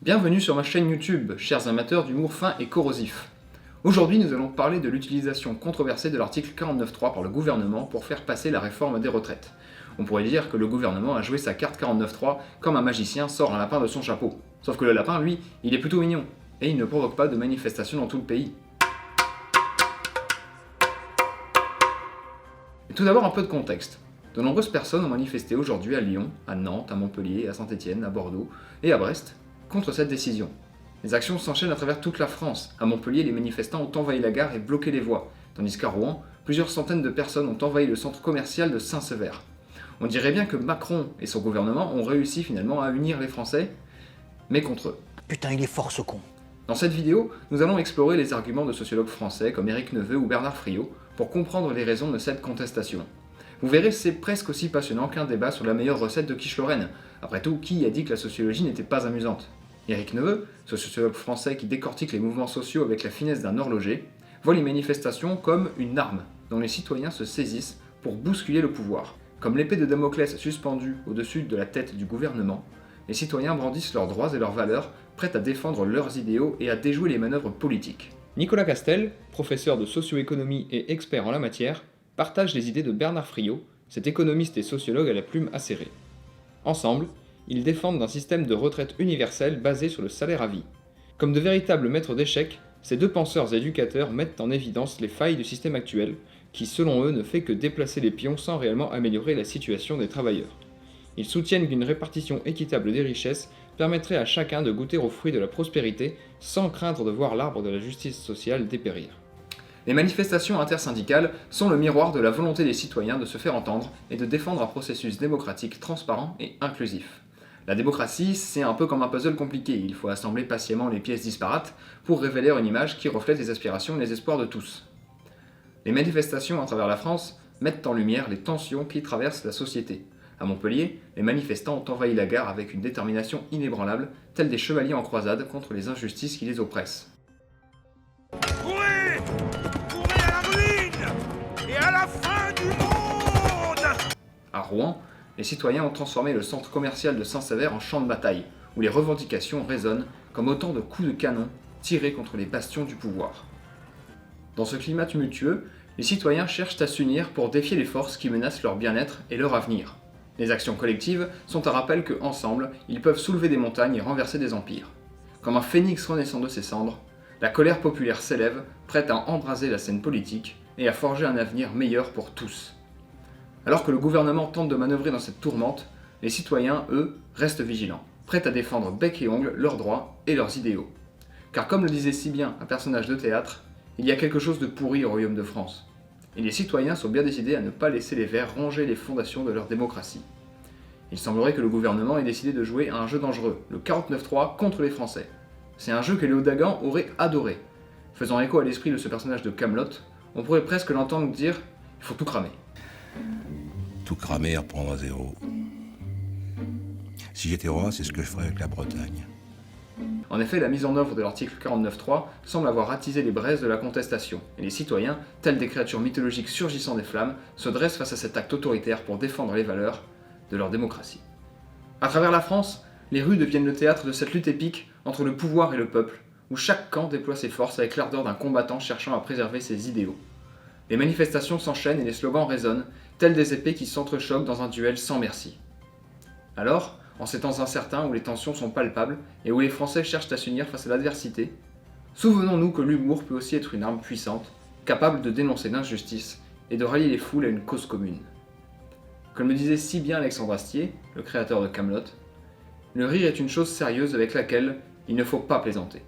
Bienvenue sur ma chaîne YouTube, chers amateurs d'humour fin et corrosif. Aujourd'hui, nous allons parler de l'utilisation controversée de l'article 49.3 par le gouvernement pour faire passer la réforme des retraites. On pourrait dire que le gouvernement a joué sa carte 49.3 comme un magicien sort un lapin de son chapeau. Sauf que le lapin, lui, il est plutôt mignon, et il ne provoque pas de manifestations dans tout le pays. Et tout d'abord, un peu de contexte. De nombreuses personnes ont manifesté aujourd'hui à Lyon, à Nantes, à Montpellier, à Saint-Étienne, à Bordeaux et à Brest contre cette décision. Les actions s'enchaînent à travers toute la France. À Montpellier, les manifestants ont envahi la gare et bloqué les voies, tandis qu'à Rouen, plusieurs centaines de personnes ont envahi le centre commercial de Saint-Sever. On dirait bien que Macron et son gouvernement ont réussi finalement à unir les Français, mais contre eux. Putain, il est fort ce con. Dans cette vidéo, nous allons explorer les arguments de sociologues français comme Éric Neveu ou Bernard Friot pour comprendre les raisons de cette contestation. Vous verrez, c'est presque aussi passionnant qu'un débat sur la meilleure recette de quiche Lorraine. Après tout, qui a dit que la sociologie n'était pas amusante? Éric Neveu, ce sociologue français qui décortique les mouvements sociaux avec la finesse d'un horloger, voit les manifestations comme une arme dont les citoyens se saisissent pour bousculer le pouvoir. Comme l'épée de Damoclès suspendue au-dessus de la tête du gouvernement, les citoyens brandissent leurs droits et leurs valeurs, prêts à défendre leurs idéaux et à déjouer les manœuvres politiques. Nicolas Castel, professeur de socio-économie et expert en la matière, partage les idées de Bernard Friot, cet économiste et sociologue à la plume acérée. Ensemble, ils défendent un système de retraite universel basé sur le salaire à vie. Comme de véritables maîtres d'échecs, ces deux penseurs et éducateurs mettent en évidence les failles du système actuel, qui selon eux ne fait que déplacer les pions sans réellement améliorer la situation des travailleurs. Ils soutiennent qu'une répartition équitable des richesses permettrait à chacun de goûter aux fruits de la prospérité sans craindre de voir l'arbre de la justice sociale dépérir. Les manifestations intersyndicales sont le miroir de la volonté des citoyens de se faire entendre et de défendre un processus démocratique transparent et inclusif. La démocratie, c'est un peu comme un puzzle compliqué, il faut assembler patiemment les pièces disparates pour révéler une image qui reflète les aspirations et les espoirs de tous. Les manifestations à travers la France mettent en lumière les tensions qui traversent la société. À Montpellier, les manifestants ont envahi la gare avec une détermination inébranlable, tels des chevaliers en croisade contre les injustices qui les oppressent. Courez! Courez à la ruine! Et à la fin du monde! À Rouen, les citoyens ont transformé le centre commercial de Saint-Sever en champ de bataille, où les revendications résonnent comme autant de coups de canon tirés contre les bastions du pouvoir. Dans ce climat tumultueux, les citoyens cherchent à s'unir pour défier les forces qui menacent leur bien-être et leur avenir. Les actions collectives sont un rappel que, ensemble, ils peuvent soulever des montagnes et renverser des empires. Comme un phénix renaissant de ses cendres, la colère populaire s'élève, prête à embraser la scène politique et à forger un avenir meilleur pour tous. Alors que le gouvernement tente de manœuvrer dans cette tourmente, les citoyens, eux, restent vigilants, prêts à défendre bec et ongle leurs droits et leurs idéaux. Car comme le disait si bien un personnage de théâtre, il y a quelque chose de pourri au royaume de France. Et les citoyens sont bien décidés à ne pas laisser les Verts ronger les fondations de leur démocratie. Il semblerait que le gouvernement ait décidé de jouer à un jeu dangereux, le 49.3 contre les Français. C'est un jeu que Léo Dagan aurait adoré. Faisant écho à l'esprit de ce personnage de Kaamelott, on pourrait presque l'entendre dire « il faut tout cramer ». Tout cramer et reprendre à zéro. Si j'étais roi, c'est ce que je ferais avec la Bretagne. En effet, la mise en œuvre de l'article 49.3 semble avoir attisé les braises de la contestation, et les citoyens, tels des créatures mythologiques surgissant des flammes, se dressent face à cet acte autoritaire pour défendre les valeurs de leur démocratie. À travers la France, les rues deviennent le théâtre de cette lutte épique entre le pouvoir et le peuple, où chaque camp déploie ses forces avec l'ardeur d'un combattant cherchant à préserver ses idéaux. Les manifestations s'enchaînent et les slogans résonnent, tels des épées qui s'entrechoquent dans un duel sans merci. Alors, en ces temps incertains où les tensions sont palpables et où les Français cherchent à s'unir face à l'adversité, souvenons-nous que l'humour peut aussi être une arme puissante, capable de dénoncer l'injustice et de rallier les foules à une cause commune. Comme le disait si bien Alexandre Astier, le créateur de Kaamelott, le rire est une chose sérieuse avec laquelle il ne faut pas plaisanter.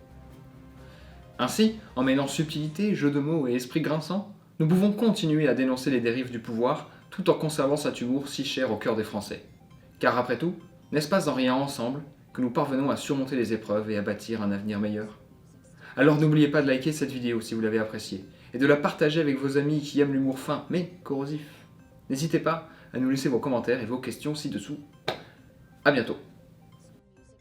Ainsi, en mêlant subtilité, jeux de mots et esprit grinçant, nous pouvons continuer à dénoncer les dérives du pouvoir tout en conservant cet humour si cher au cœur des Français. Car après tout, n'est-ce pas en riant ensemble que nous parvenons à surmonter les épreuves et à bâtir un avenir meilleur? Alors n'oubliez pas de liker cette vidéo si vous l'avez appréciée, et de la partager avec vos amis qui aiment l'humour fin mais corrosif. N'hésitez pas à nous laisser vos commentaires et vos questions ci-dessous. A bientôt.